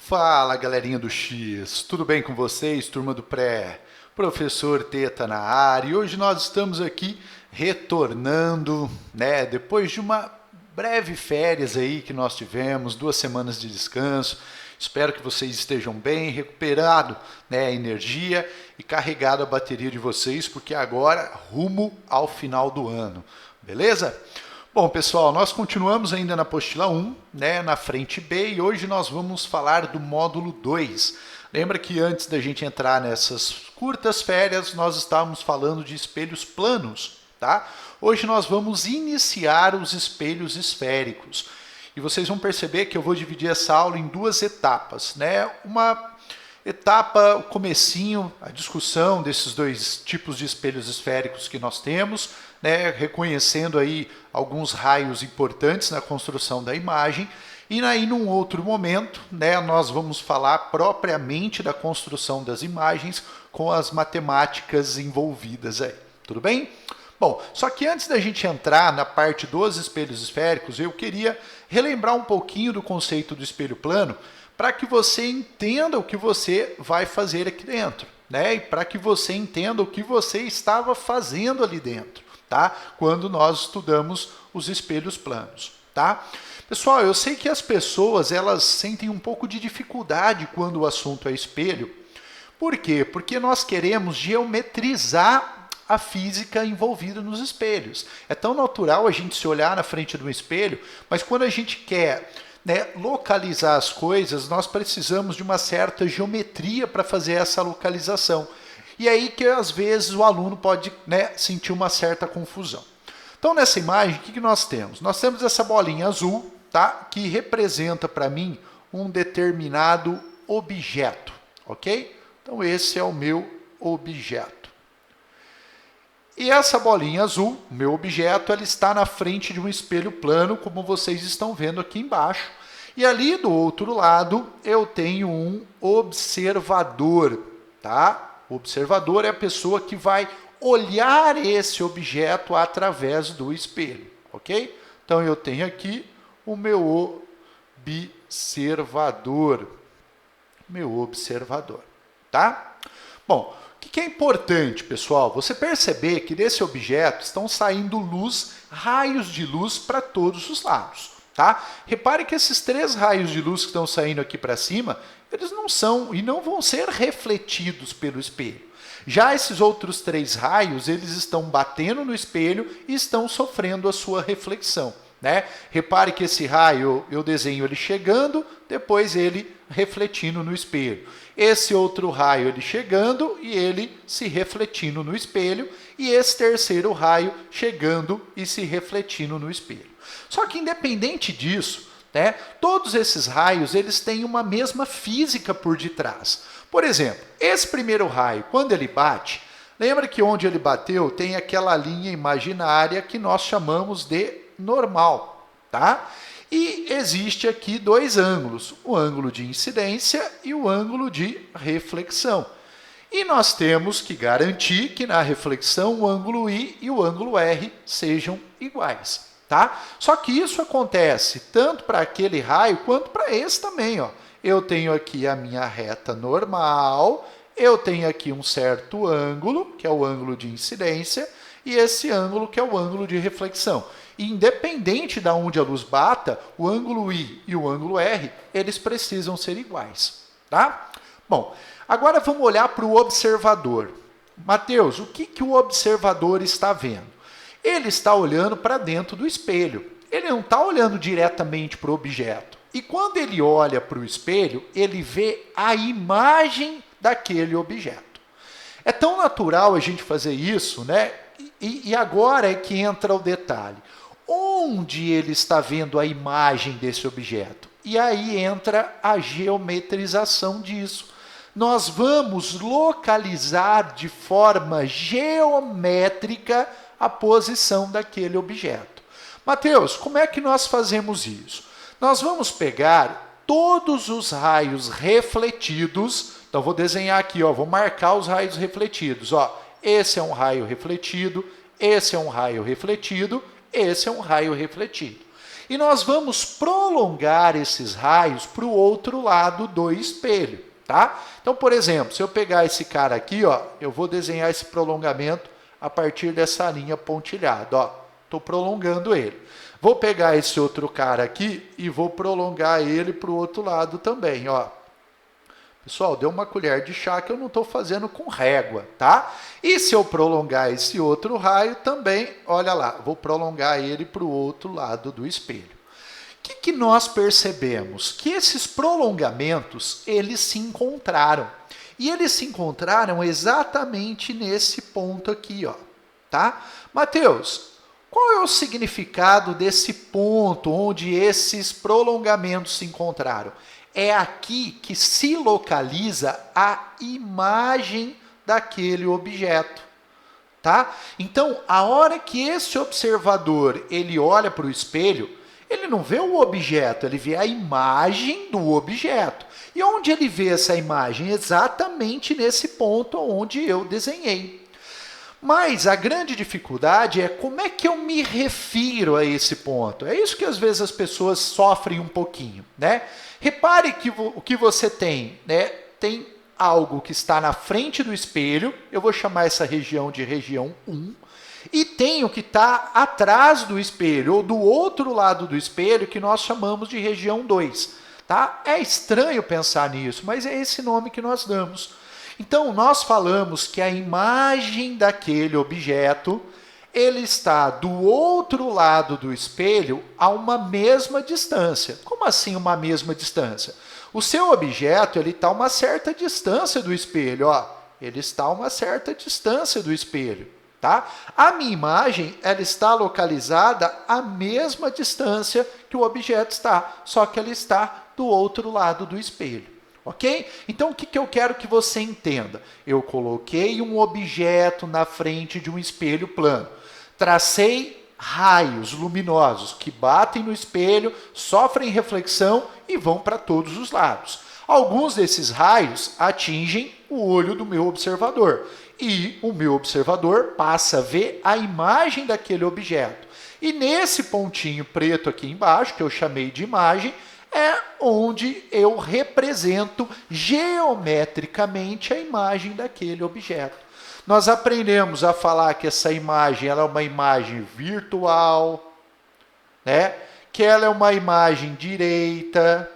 Fala, galerinha do X, tudo bem com vocês, turma do Pré? Professor Teta na área, e hoje nós estamos aqui retornando, depois de uma breve férias aí que nós tivemos, 2 semanas de descanso. Espero que vocês estejam bem, recuperado a energia e carregado a bateria de vocês, porque agora rumo ao final do ano, beleza? Bom, pessoal, nós continuamos ainda na apostila 1, na frente B, e hoje nós vamos falar do módulo 2. Lembra que antes da gente entrar nessas curtas férias, nós estávamos falando de espelhos planos, tá? Hoje nós vamos iniciar os espelhos esféricos. E vocês vão perceber que eu vou dividir essa aula em 2 etapas, Uma etapa, o comecinho, a discussão desses 2 tipos de espelhos esféricos que nós temos, reconhecendo aí alguns raios importantes na construção da imagem. E aí, num outro momento, nós vamos falar propriamente da construção das imagens com as matemáticas envolvidas aí. Tudo bem? Bom, só que antes da gente entrar na parte dos espelhos esféricos, eu queria relembrar um pouquinho do conceito do espelho plano para que você entenda o que você vai fazer aqui dentro, e para que você entenda o que você estava fazendo ali dentro, tá? Quando nós estudamos os espelhos planos, tá? Pessoal, eu sei que as pessoas elas sentem um pouco de dificuldade quando o assunto é espelho. Por quê? Porque nós queremos geometrizar a física envolvida nos espelhos. É tão natural a gente se olhar na frente do espelho, mas quando a gente quer localizar as coisas, nós precisamos de uma certa geometria para fazer essa localização. E aí que às vezes o aluno pode sentir uma certa confusão. Então nessa imagem, o que nós temos? Nós temos essa bolinha azul, tá? Que representa para mim um determinado objeto, ok? Então esse é o meu objeto. E essa bolinha azul, o meu objeto, ela está na frente de um espelho plano, como vocês estão vendo aqui embaixo. E ali do outro lado, eu tenho um observador, tá? O observador é a pessoa que vai olhar esse objeto através do espelho, ok? Então, eu tenho aqui o meu observador, tá? Bom, o que é importante, pessoal? Você perceber que desse objeto estão saindo raios de luz para todos os lados, tá? Repare que esses 3 raios de luz que estão saindo aqui para cima, eles não são e não vão ser refletidos pelo espelho. Já esses outros 3 raios, eles estão batendo no espelho e estão sofrendo a sua reflexão, Repare que esse raio, eu desenho ele chegando, depois ele refletindo no espelho. Esse outro raio, ele chegando e ele se refletindo no espelho. E esse terceiro raio chegando e se refletindo no espelho. Só que independente disso, todos esses raios, eles têm uma mesma física por detrás. Por exemplo, esse primeiro raio, quando ele bate, lembra que onde ele bateu tem aquela linha imaginária que nós chamamos de normal, tá? E existe aqui 2 ângulos, o ângulo de incidência e o ângulo de reflexão. E nós temos que garantir que na reflexão o ângulo I e o ângulo R sejam iguais, tá? Só que isso acontece tanto para aquele raio quanto para esse também, ó. Eu tenho aqui a minha reta normal, eu tenho aqui um certo ângulo, que é o ângulo de incidência, e esse ângulo que é o ângulo de reflexão. Independente de onde a luz bata, o ângulo I e o ângulo R, eles precisam ser iguais, tá? Bom, agora vamos olhar para o observador. Mateus, o que o observador está vendo? Ele está olhando para dentro do espelho. Ele não está olhando diretamente para o objeto. E quando ele olha para o espelho, ele vê a imagem daquele objeto. É tão natural a gente fazer isso, E agora é que entra o detalhe. Onde ele está vendo a imagem desse objeto? E aí entra a geometrização disso. Nós vamos localizar de forma geométrica a posição daquele objeto. Mateus, como é que nós fazemos isso? Nós vamos pegar todos os raios refletidos. Então, vou desenhar aqui, vou marcar os raios refletidos. Esse é um raio refletido, esse é um raio refletido, esse é um raio refletido. E nós vamos prolongar esses raios para o outro lado do espelho, tá? Então, por exemplo, se eu pegar esse cara aqui, ó, eu vou desenhar esse prolongamento a partir dessa linha pontilhada, ó. Estou prolongando ele. Vou pegar esse outro cara aqui e vou prolongar ele para o outro lado também, ó. Pessoal, deu uma colher de chá que eu não estou fazendo com régua, tá? E se eu prolongar esse outro raio também, olha lá, vou prolongar ele para o outro lado do espelho. O que nós percebemos? Que esses prolongamentos, eles se encontraram. E eles se encontraram exatamente nesse ponto aqui, ó, tá? Mateus, qual é o significado desse ponto onde esses prolongamentos se encontraram? É aqui que se localiza a imagem daquele objeto, tá? Então, a hora que esse observador ele olha para o espelho, ele não vê o objeto, ele vê a imagem do objeto. E onde ele vê essa imagem? Exatamente nesse ponto onde eu desenhei. Mas a grande dificuldade é como é que eu me refiro a esse ponto. É isso que às vezes as pessoas sofrem um pouquinho, né? Repare que o que você tem, né? Tem algo que está na frente do espelho, eu vou chamar essa região de região 1, e tem o que está atrás do espelho, ou do outro lado do espelho, que nós chamamos de região 2. Tá? É estranho pensar nisso, mas é esse nome que nós damos. Então, nós falamos que a imagem daquele objeto, ele está do outro lado do espelho a uma mesma distância. Como assim uma mesma distância? O seu objeto ele está a uma certa distância do espelho. Ó. Ele está a uma certa distância do espelho. Tá? A minha imagem ela está localizada à mesma distância que o objeto está, só que ela está do outro lado do espelho. Ok? Então, o que eu quero que você entenda? Eu coloquei um objeto na frente de um espelho plano. Tracei raios luminosos que batem no espelho, sofrem reflexão e vão para todos os lados. Alguns desses raios atingem o olho do meu observador. E o meu observador passa a ver a imagem daquele objeto. E nesse pontinho preto aqui embaixo, que eu chamei de imagem, é onde eu represento geometricamente a imagem daquele objeto. Nós aprendemos a falar que essa imagem ela é uma imagem virtual, né? Que ela é uma imagem direita,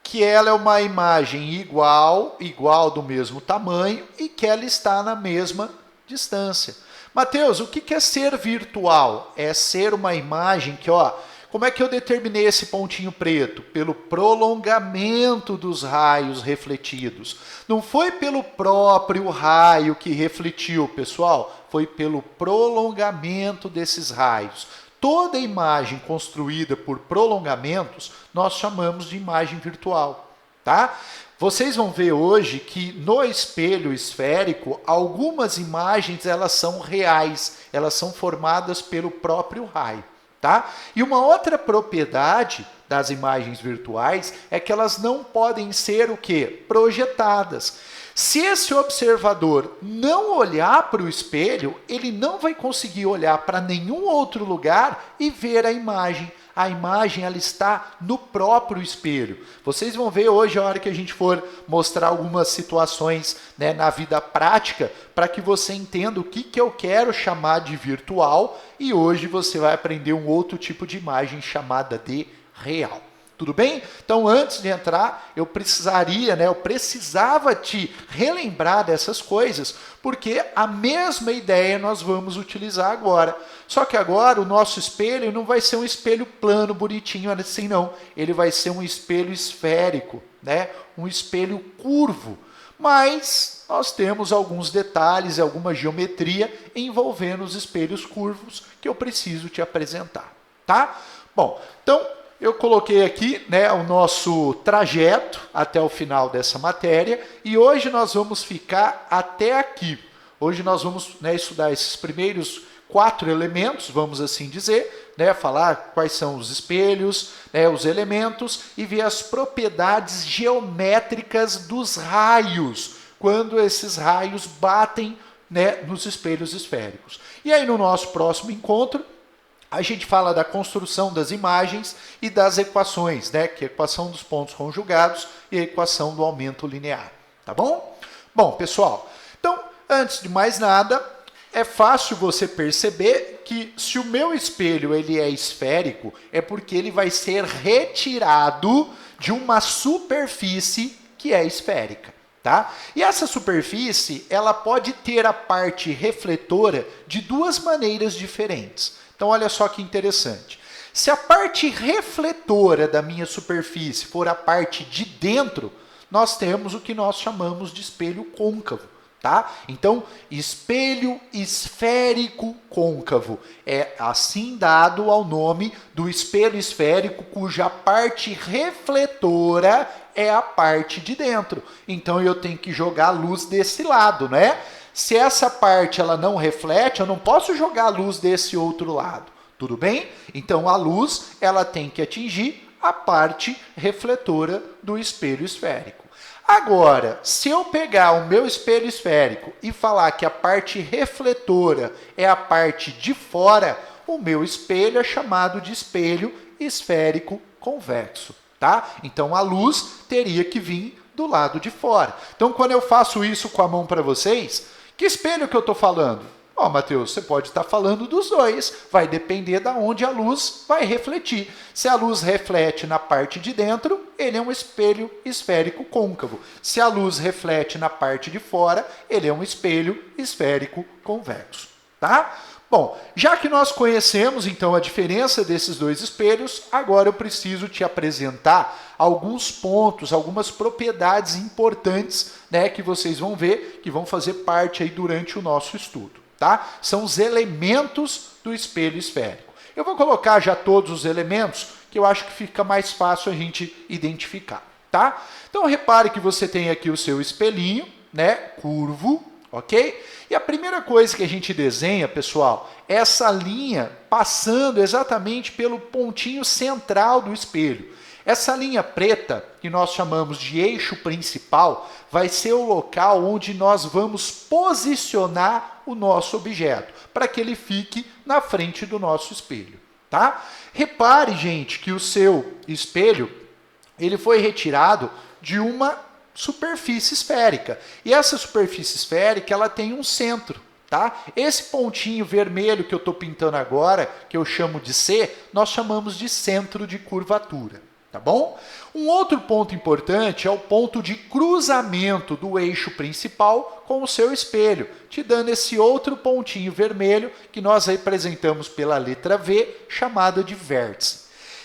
que ela é uma imagem igual do mesmo tamanho e que ela está na mesma distância. Mateus, o que é ser virtual? É ser uma imagem que, ó, como é que eu determinei esse pontinho preto? Pelo prolongamento dos raios refletidos. Não foi pelo próprio raio que refletiu, pessoal, foi pelo prolongamento desses raios. Toda imagem construída por prolongamentos, nós chamamos de imagem virtual, tá? Vocês vão ver hoje que no espelho esférico, algumas imagens elas são reais, elas são formadas pelo próprio raio, tá? E uma outra propriedade das imagens virtuais é que elas não podem ser o quê? Projetadas. Se esse observador não olhar para o espelho, ele não vai conseguir olhar para nenhum outro lugar e ver a imagem. A imagem ela está no próprio espelho. Vocês vão ver hoje, a hora que a gente for mostrar algumas situações, né, na vida prática, para que você entenda o que eu quero chamar de virtual, e hoje você vai aprender um outro tipo de imagem chamada de real. Tudo bem? Então, antes de entrar, eu precisava te relembrar dessas coisas, porque a mesma ideia nós vamos utilizar agora. Só que agora o nosso espelho não vai ser um espelho plano, bonitinho, assim não. Ele vai ser um espelho esférico, né? Um espelho curvo. Mas nós temos alguns detalhes, alguma geometria envolvendo os espelhos curvos que eu preciso te apresentar, tá? Bom, então eu coloquei aqui, né, o nosso trajeto até o final dessa matéria e hoje nós vamos ficar até aqui. Hoje nós vamos, né, estudar esses primeiros 4 elementos, vamos assim dizer, né, falar quais são os espelhos, né, os elementos e ver as propriedades geométricas dos raios, quando esses raios batem, né, nos espelhos esféricos. E aí no nosso próximo encontro, a gente fala da construção das imagens e das equações, né? Que é a equação dos pontos conjugados e a equação do aumento linear, tá bom? Bom, pessoal, então, antes de mais nada, é fácil você perceber que se o meu espelho ele é esférico, é porque ele vai ser retirado de uma superfície que é esférica. Tá? E essa superfície, ela pode ter a parte refletora de duas maneiras diferentes. Então, olha só que interessante. Se a parte refletora da minha superfície for a parte de dentro, nós temos o que nós chamamos de espelho côncavo. Tá? Então, espelho esférico côncavo é assim dado ao nome do espelho esférico cuja parte refletora é a parte de dentro. Então, eu tenho que jogar a luz desse lado, né? Se essa parte ela não reflete, eu não posso jogar a luz desse outro lado. Tudo bem? Então, a luz ela tem que atingir a parte refletora do espelho esférico. Agora, se eu pegar o meu espelho esférico e falar que a parte refletora é a parte de fora, o meu espelho é chamado de espelho esférico convexo, tá? Então, a luz teria que vir do lado de fora. Então, quando eu faço isso com a mão para vocês, que espelho que eu estou falando? Ó, Matheus, você pode estar falando dos dois, vai depender de onde a luz vai refletir. Se a luz reflete na parte de dentro, ele é um espelho esférico côncavo. Se a luz reflete na parte de fora, ele é um espelho esférico convexo, tá? Bom, já que nós conhecemos então a diferença desses dois espelhos, agora eu preciso te apresentar alguns pontos, algumas propriedades importantes, né, que vocês vão ver, que vão fazer parte aí durante o nosso estudo. Tá? São os elementos do espelho esférico. Eu vou colocar já todos os elementos, que eu acho que fica mais fácil a gente identificar. Tá? Então, repare que você tem aqui o seu espelhinho, né, curvo, ok? E a primeira coisa que a gente desenha, pessoal, é essa linha passando exatamente pelo pontinho central do espelho. Essa linha preta, que nós chamamos de eixo principal, vai ser o local onde nós vamos posicionar o nosso objeto, para que ele fique na frente do nosso espelho. Tá? Repare, gente, que o seu espelho ele foi retirado de uma superfície esférica. E essa superfície esférica ela tem um centro. Tá? Esse pontinho vermelho que eu estou pintando agora, que eu chamo de C, nós chamamos de centro de curvatura. Tá bom? Um outro ponto importante é o ponto de cruzamento do eixo principal com o seu espelho, te dando esse outro pontinho vermelho que nós representamos pela letra V, chamada de vértice.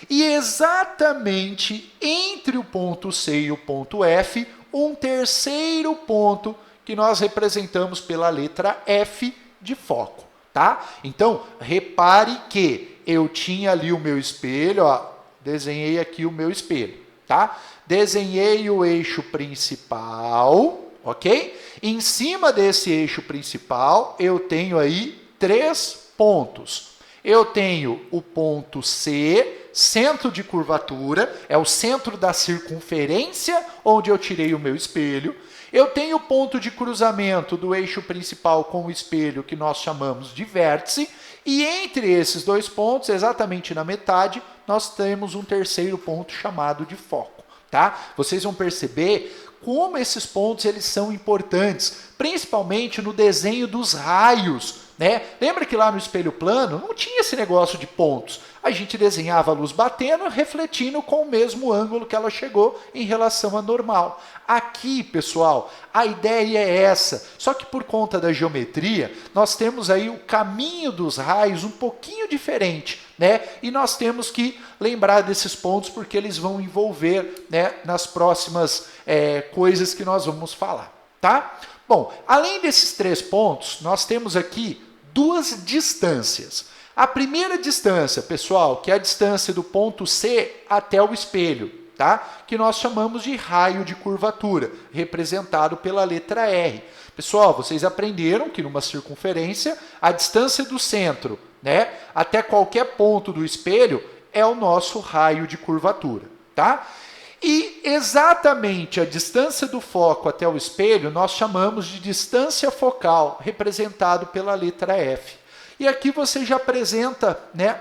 E exatamente entre o ponto C e o ponto F, um terceiro ponto que nós representamos pela letra F de foco. Tá? Então, repare que eu tinha ali o meu espelho, ó, desenhei aqui o meu espelho, tá? Desenhei o eixo principal, ok? Em cima desse eixo principal, eu tenho aí 3 pontos. Eu tenho o ponto C, centro de curvatura, é o centro da circunferência onde eu tirei o meu espelho. Eu tenho o ponto de cruzamento do eixo principal com o espelho, que nós chamamos de vértice. E entre esses dois pontos, exatamente na metade, nós temos um terceiro ponto chamado de foco. Tá? Vocês vão perceber como esses pontos eles são importantes, principalmente no desenho dos raios. Né? Lembra que lá no espelho plano não tinha esse negócio de pontos. A gente desenhava a luz batendo, refletindo com o mesmo ângulo que ela chegou em relação à normal. Aqui, pessoal, a ideia é essa. Só que por conta da geometria, nós temos aí o caminho dos raios um pouquinho diferente. Né? E nós temos que lembrar desses pontos porque eles vão envolver, né, nas próximas coisas que nós vamos falar. Tá? Bom, além desses 3 pontos, nós temos aqui 2 distâncias. A primeira distância, pessoal, que é a distância do ponto C até o espelho, tá? Que nós chamamos de raio de curvatura, representado pela letra R. Pessoal, vocês aprenderam que numa circunferência, a distância do centro, né, até qualquer ponto do espelho é o nosso raio de curvatura, tá? E exatamente a distância do foco até o espelho nós chamamos de distância focal, representado pela letra F. E aqui você já apresenta, né,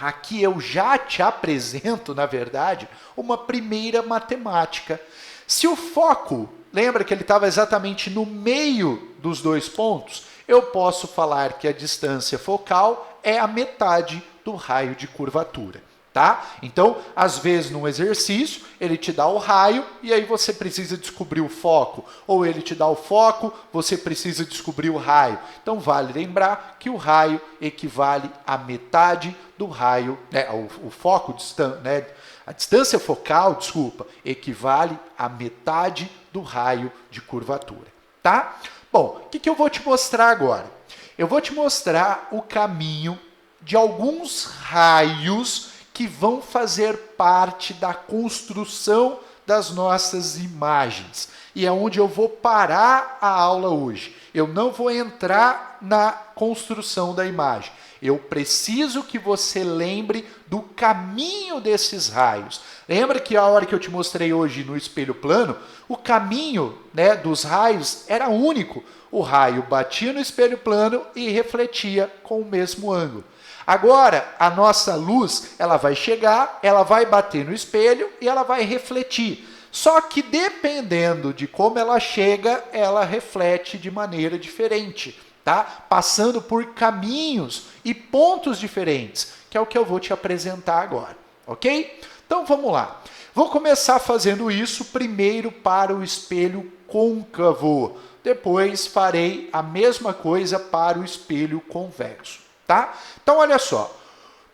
aqui eu já te apresento, na verdade, uma primeira matemática. Se o foco, lembra que ele estava exatamente no meio dos dois pontos, eu posso falar que a distância focal é a metade do raio de curvatura. Tá? Então, às vezes, num exercício, ele te dá o raio e aí você precisa descobrir o foco. Ou ele te dá o foco, você precisa descobrir o raio. Então, vale lembrar que o raio equivale à metade do raio, né? O foco, né? A distância focal, desculpa, equivale à metade do raio de curvatura. Tá? Bom, o que eu vou te mostrar agora? Eu vou te mostrar o caminho de alguns raios que vão fazer parte da construção das nossas imagens. E é onde eu vou parar a aula hoje. Eu não vou entrar na construção da imagem. Eu preciso que você lembre do caminho desses raios. Lembra que a hora que eu te mostrei hoje no espelho plano, o caminho, né, dos raios era único. O raio batia no espelho plano e refletia com o mesmo ângulo. Agora, a nossa luz, ela vai chegar, ela vai bater no espelho e ela vai refletir. Só que dependendo de como ela chega, ela reflete de maneira diferente, tá? Passando por caminhos e pontos diferentes, que é o que eu vou te apresentar agora, ok? Então, vamos lá. Vou começar fazendo isso primeiro para o espelho côncavo. Depois farei a mesma coisa para o espelho convexo. Tá? Então, olha só,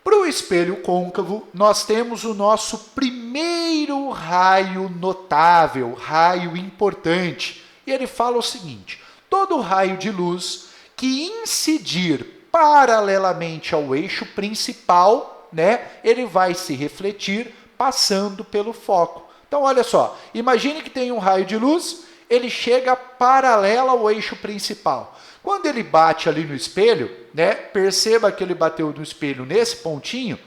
para o espelho côncavo, nós temos o nosso primeiro raio notável, raio importante. E ele fala o seguinte, todo raio de luz que incidir paralelamente ao eixo principal, né, ele vai se refletir passando pelo foco. Então, olha só, imagine que tem um raio de luz, ele chega paralelo ao eixo principal. Quando ele bate ali no espelho, né, perceba que ele bateu no espelho nesse pontinho.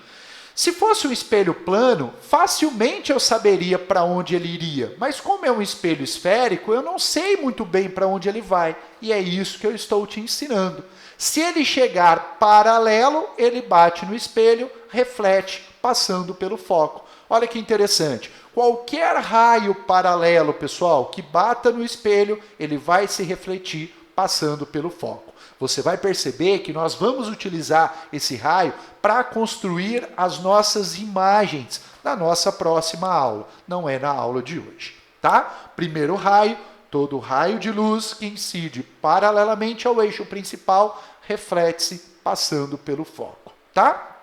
Se fosse um espelho plano, facilmente eu saberia para onde ele iria. Mas como é um espelho esférico, eu não sei muito bem para onde ele vai. E é isso que eu estou te ensinando. Se ele chegar paralelo, ele bate no espelho, reflete, passando pelo foco. Olha que interessante. Qualquer raio paralelo, pessoal, que bata no espelho, ele vai se refletir passando pelo foco. Você vai perceber que nós vamos utilizar esse raio para construir as nossas imagens na nossa próxima aula. Não é na aula de hoje, tá? Primeiro raio, todo raio de luz que incide paralelamente ao eixo principal, reflete-se passando pelo foco, tá?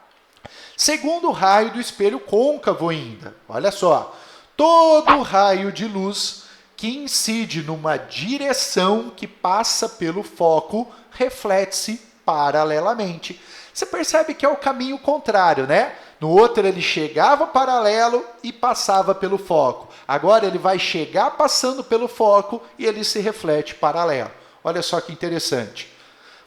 Segundo raio do espelho côncavo ainda, olha só, todo raio de luz que incide numa direção que passa pelo foco, reflete-se paralelamente. Você percebe que é o caminho contrário, né? No outro ele chegava paralelo e passava pelo foco. Agora ele vai chegar passando pelo foco e ele se reflete paralelo. Olha só que interessante.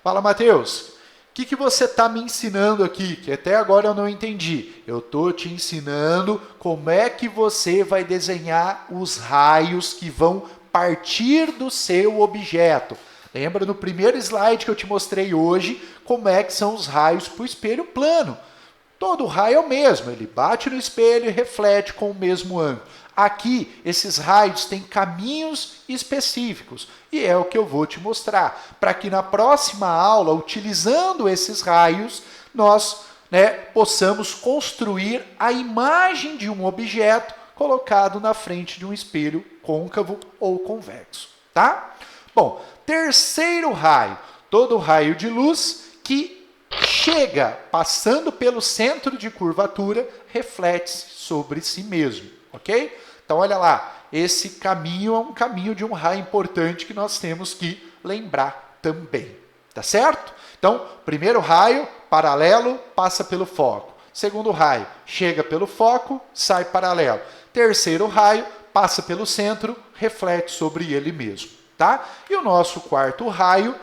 Fala, Matheus, o que você está me ensinando aqui? Que até agora eu não entendi. Eu estou te ensinando como é que você vai desenhar os raios que vão partir do seu objeto. Lembra no primeiro slide que eu te mostrei hoje como é que são os raios para o espelho plano. Todo raio é o mesmo, ele bate no espelho e reflete com o mesmo ângulo. Aqui, esses raios têm caminhos específicos e é o que eu vou te mostrar, para que na próxima aula, utilizando esses raios, nós, possamos construir a imagem de um objeto colocado na frente de um espelho côncavo ou convexo, tá? Bom, terceiro raio, todo raio de luz que chega passando pelo centro de curvatura, reflete-se sobre si mesmo, ok? Então, olha lá, esse caminho é um caminho de um raio importante que nós temos que lembrar também, tá certo? Então, primeiro raio, paralelo, passa pelo foco. Segundo raio, chega pelo foco, sai paralelo. Terceiro raio, passa pelo centro, reflete sobre ele mesmo, tá? E o nosso quarto raio,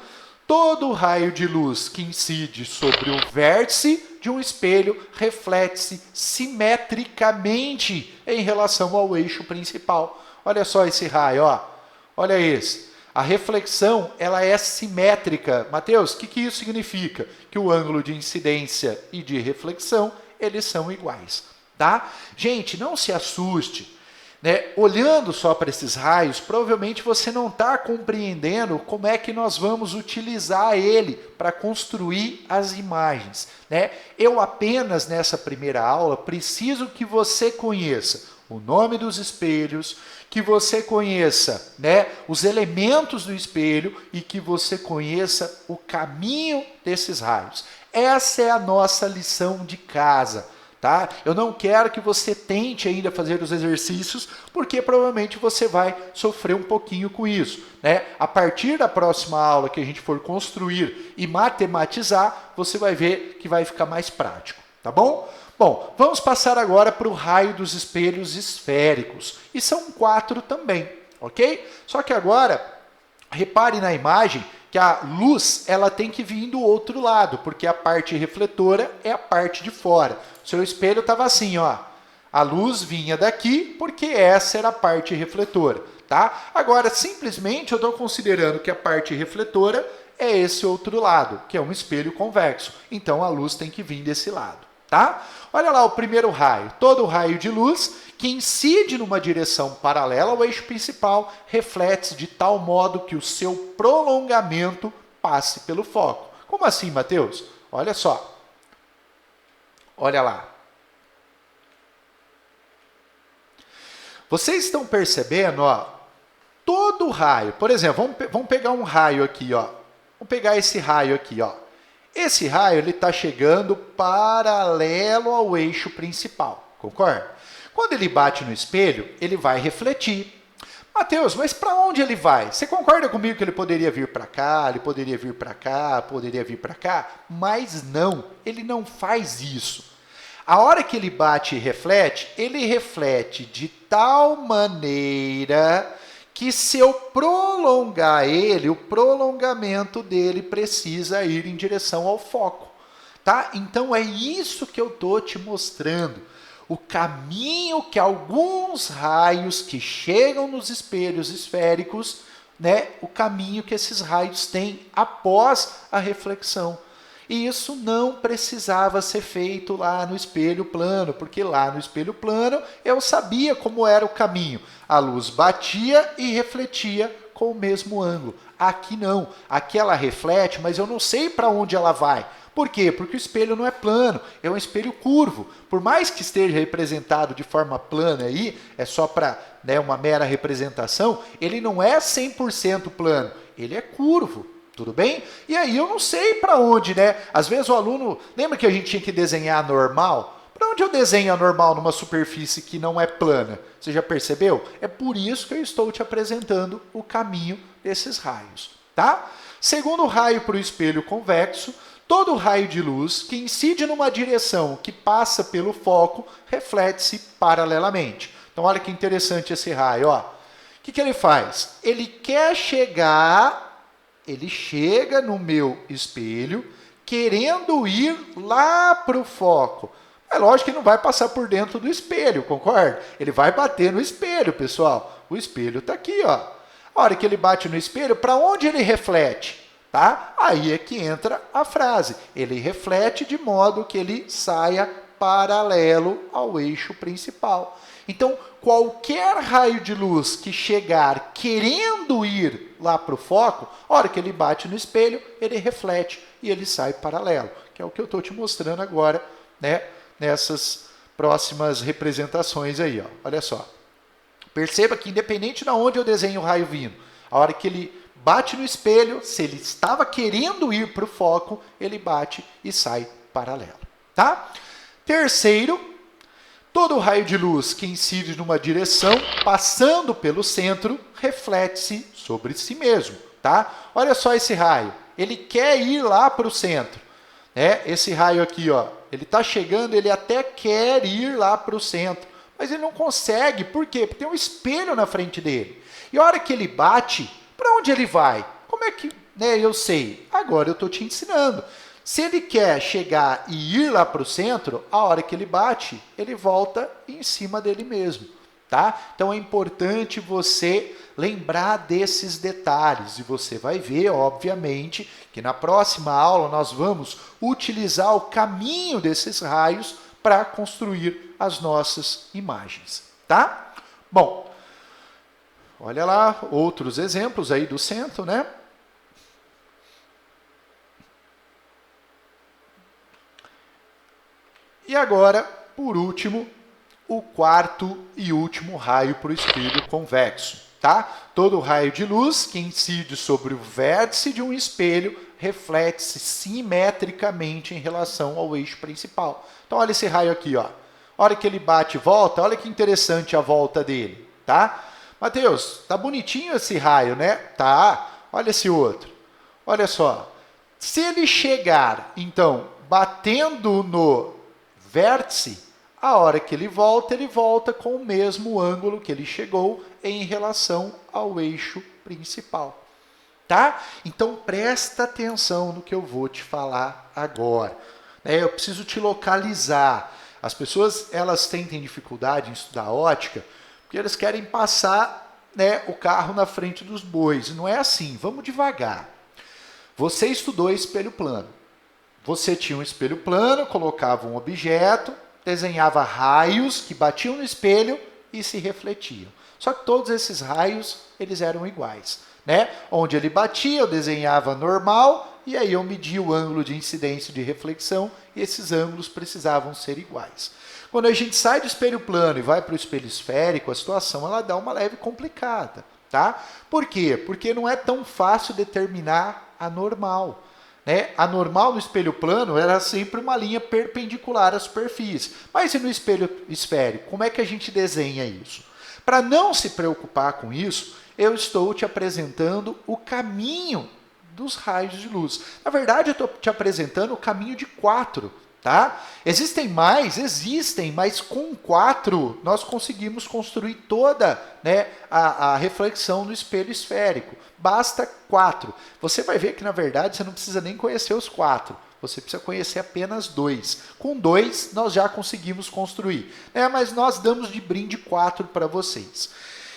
todo raio de luz que incide sobre o vértice de um espelho reflete-se simetricamente em relação ao eixo principal. Olha só esse raio, ó. Olha esse. A reflexão, ela é simétrica. Mateus, o que isso significa? Que o ângulo de incidência e de reflexão eles são iguais, tá? Gente, não se assuste. Né? Olhando só para esses raios, provavelmente você não está compreendendo como é que nós vamos utilizar ele para construir as imagens. Né? Eu apenas nessa primeira aula preciso que você conheça o nome dos espelhos, que você conheça, né, os elementos do espelho e que você conheça o caminho desses raios. Essa é a nossa lição de casa. Tá? Eu não quero que você tente ainda fazer os exercícios, porque provavelmente você vai sofrer um pouquinho com isso. Né? A partir da próxima aula que a gente for construir e matematizar, você vai ver que vai ficar mais prático. Tá bom? Bom, vamos passar agora para o raio dos espelhos esféricos. E são 4 também, ok? Só que agora, repare na imagem que a luz ela tem que vir do outro lado, porque a parte refletora é a parte de fora. O seu espelho estava assim, ó. A luz vinha daqui, porque essa era a parte refletora, tá? Agora, simplesmente, eu estou considerando que a parte refletora é esse outro lado, que é um espelho convexo. Então, a luz tem que vir desse lado, tá? Olha lá o primeiro raio. Todo raio de luz que incide numa direção paralela ao eixo principal reflete de tal modo que o seu prolongamento passe pelo foco. Como assim, Mateus? Olha só. Olha lá. Vocês estão percebendo, ó, todo raio, por exemplo, vamos pegar um raio aqui, ó. Vamos pegar esse raio aqui, ó. Esse raio ele está chegando paralelo ao eixo principal, concorda? Quando ele bate no espelho, ele vai refletir. Mateus, mas para onde ele vai? Você concorda comigo que ele poderia vir para cá, ele poderia vir para cá, poderia vir para cá? Mas não, ele não faz isso. A hora que ele bate e reflete, ele reflete de tal maneira que se eu prolongar ele, o prolongamento dele precisa ir em direção ao foco. Tá? Então é isso que eu estou te mostrando. O caminho que alguns raios que chegam nos espelhos esféricos, né, o caminho que esses raios têm após a reflexão. E isso não precisava ser feito lá no espelho plano, porque lá no espelho plano eu sabia como era o caminho. A luz batia e refletia com o mesmo ângulo. Aqui não. Aqui ela reflete, mas eu não sei para onde ela vai. Por quê? Porque o espelho não é plano, é um espelho curvo. Por mais que esteja representado de forma plana aí, é só para, né, uma mera representação, ele não é 100% plano, ele é curvo. Tudo bem? E aí eu não sei para onde, né? Às vezes o aluno... Lembra que a gente tinha que desenhar normal? Para onde eu desenho a normal numa superfície que não é plana? Você já percebeu? É por isso que eu estou te apresentando o caminho desses raios, tá? Segundo raio para o espelho convexo, todo raio de luz que incide numa direção que passa pelo foco reflete-se paralelamente. Então, olha que interessante esse raio. Ó. O que ele faz? Ele quer chegar, ele chega no meu espelho, querendo ir lá para o foco. É lógico que não vai passar por dentro do espelho, concorda? Ele vai bater no espelho, pessoal. O espelho está aqui. Ó. A hora que ele bate no espelho, para onde ele reflete? Tá? Aí é que entra a frase. Ele reflete de modo que ele saia paralelo ao eixo principal. Então, qualquer raio de luz que chegar querendo ir lá para o foco, a hora que ele bate no espelho, ele reflete e ele sai paralelo, que é o que eu estou te mostrando agora, né, nessas próximas representações aí. Ó. Olha só. Perceba que independente de onde eu desenho o raio vindo, a hora que ele bate no espelho, se ele estava querendo ir para o foco, ele bate e sai paralelo. Tá? Terceiro, todo raio de luz que incide numa direção, passando pelo centro, reflete-se sobre si mesmo. Tá? Olha só esse raio. Ele quer ir lá para o centro. Né? Esse raio aqui, ó, ele está chegando, ele até quer ir lá para o centro. Mas ele não consegue. Por quê? Porque tem um espelho na frente dele. E a hora que ele bate, para onde ele vai? Como é que, né, eu sei? Agora eu estou te ensinando. Se ele quer chegar e ir lá para o centro, a hora que ele bate, ele volta em cima dele mesmo. Tá? Então é importante você lembrar desses detalhes. E você vai ver, obviamente, que na próxima aula nós vamos utilizar o caminho desses raios para construir as nossas imagens, tá? Bom, olha lá outros exemplos aí do centro, né? E agora, por último, o quarto e último raio para o espelho convexo, tá? Todo raio de luz que incide sobre o vértice de um espelho reflete-se simetricamente em relação ao eixo principal. Então, olha esse raio aqui, ó. A hora que ele bate e volta, olha que interessante a volta dele, tá? Mateus, tá bonitinho esse raio, né? Tá. Olha esse outro. Olha só. Se ele chegar, então, batendo no vértice, a hora que ele volta com o mesmo ângulo que ele chegou em relação ao eixo principal. Tá? Então, presta atenção no que eu vou te falar agora. Eu preciso te localizar. As pessoas, elas tentem dificuldade em estudar ótica, porque eles querem passar, né, o carro na frente dos bois. Não é assim, vamos devagar. Você estudou espelho plano. Você tinha um espelho plano, colocava um objeto, desenhava raios que batiam no espelho e se refletiam. Só que todos esses raios, eles eram iguais, né? Onde ele batia, eu desenhava normal, e aí eu media o ângulo de incidência e de reflexão, e esses ângulos precisavam ser iguais. Quando a gente sai do espelho plano e vai para o espelho esférico, a situação ela dá uma leve complicada, tá? Por quê? Porque não é tão fácil determinar a normal. A normal no espelho plano era sempre uma linha perpendicular à superfície. Mas e no espelho esférico? Como é que a gente desenha isso? Para não se preocupar com isso, eu estou te apresentando o caminho dos raios de luz. Na verdade, eu estou te apresentando o caminho de 4. Tá? Existem, mas com 4 nós conseguimos construir toda, né, a reflexão no espelho esférico. Basta 4. Você vai ver que, na verdade, você não precisa nem conhecer os 4. Você precisa conhecer apenas 2. Com 2, nós já conseguimos construir. Mas nós damos de brinde 4 para vocês.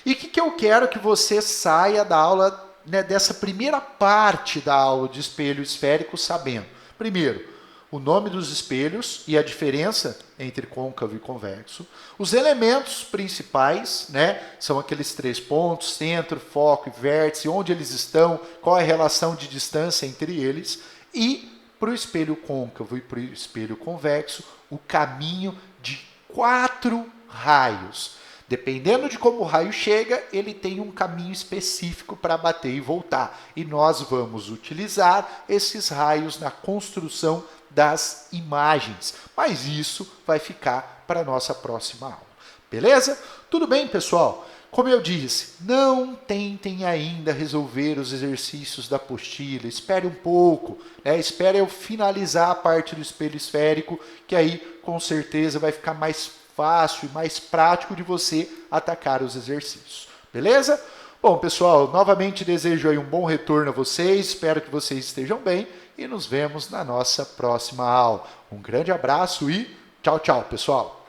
E o que eu quero que você saia da aula, né, dessa primeira parte da aula de espelho esférico sabendo? Primeiro, o nome dos espelhos e a diferença entre côncavo e convexo. Os elementos principais, né, são aqueles 3 pontos, centro, foco e vértice, onde eles estão, qual é a relação de distância entre eles. E para o espelho côncavo e para o espelho convexo, o caminho de 4 raios. Dependendo de como o raio chega, ele tem um caminho específico para bater e voltar. E nós vamos utilizar esses raios na construção das imagens. Mas isso vai ficar para a nossa próxima aula. Beleza? Tudo bem, pessoal? Como eu disse, não tentem ainda resolver os exercícios da apostila. Espere um pouco, né? Espere eu finalizar a parte do espelho esférico, que aí com certeza vai ficar mais fácil e mais prático de você atacar os exercícios. Beleza? Bom, pessoal, novamente desejo aí um bom retorno a vocês, espero que vocês estejam bem e nos vemos na nossa próxima aula. Um grande abraço e tchau, tchau, pessoal!